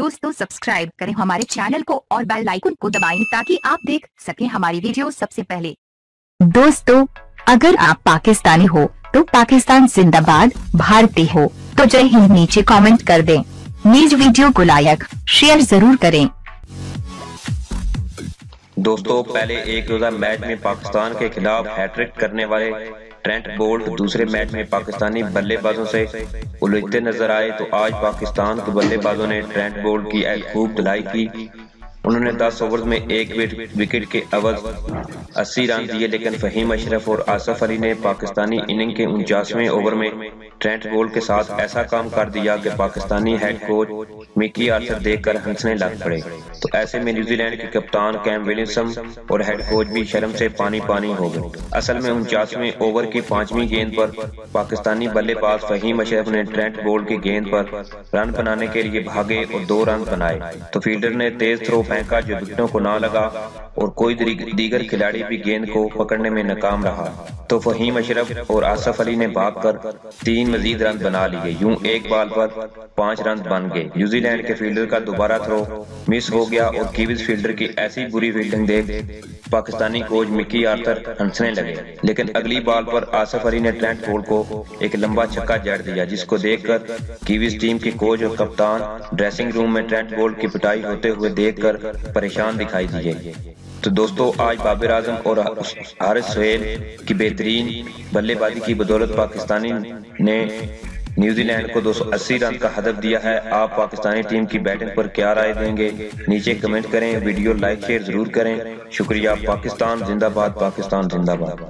दोस्तों सब्सक्राइब करें हमारे चैनल को और बेल आइकन को दबाएं ताकि आप देख सकें हमारी वीडियो सबसे पहले। दोस्तों अगर आप पाकिस्तानी हो तो पाकिस्तान जिंदाबाद, भारतीय हो तो जय हिंद नीचे कमेंट कर दें। न्यूज वीडियो को लाइक शेयर जरूर करें। दोस्तों पहले एक रोजा मैच में पाकिस्तान के खिलाफ हैट्रिक करने वाले ट्रेंट बोल्ट दूसरे मैच में पाकिस्तानी बल्लेबाजों से उलझते नजर आए तो आज पाकिस्तान के बल्लेबाजों ने ट्रेंट बोल्ट की खूब धुलाई की। उन्होंने 10 ओवर में एक विकेट के अवध 80 रन दिए, लेकिन फहीम अशरफ और आसिफ अली ने पाकिस्तानी इनिंग के 49वें ओवर में ट्रेंट बोल्ट के साथ ऐसा काम कर दिया कि Pakistani head coach Mickey Arthur देखकर हंसने लग पड़े। तो ऐसे में न्यूजीलैंड के कप्तान कैम विलियमसन और हेड कोच भी शर्म से पानी पानी हो गए। असल में 49वें ओवर की 5वीं गेंद पर पाकिस्तानी बल्लेबाज फहीम अशरफ ने ट्रेंट बोल्ट की गेंद पर रन बनाने के लिए भागे और 2 रन बनाए तो फील्डर ने तेज थ्रो फेंका जो विकेटों को ना लगा और कोई दीगर खिलाड़ी भी गेंद को पकड़ने में नाकाम रहा। तो फहीम अशरफ और आसिफ अली ने भागकर 3 मजीद रन बना लिए। यूं एक बॉल पर 5 रन बन गए। न्यूजीलैंड के फील्डर का दोबारा थ्रो मिस हो गया और कीवीज फील्डर की ऐसी बुरी फील्डिंग देख पाकिस्तानी कोच मिकी आर्थर हंसने लगे, लेकिन अगली बॉल पर आसिफ अली ने ट्रेंट बोल्ट को एक लंबा छक्का जड़ दिया, जिसको देखकर कीवीज टीम के कोच और कप्तान ड्रेसिंग रूम में ट्रेंट बोल्ट की पिटाई होते हुए देखकर परेशान दिखाई दिए। तो दोस्तों आज बाबर आजम और हारिस सोहेल की बेहतरीन बल्लेबाजी की बदौलत पाकिस्तानी ने न्यूजीलैंड को 280 रन का हदफ दिया है। आप पाकिस्तानी टीम की बैटिंग पर क्या राय देंगे नीचे कमेंट करें। वीडियो लाइक शेयर जरूर करें। शुक्रिया। पाकिस्तान जिंदाबाद, पाकिस्तान जिंदाबाद।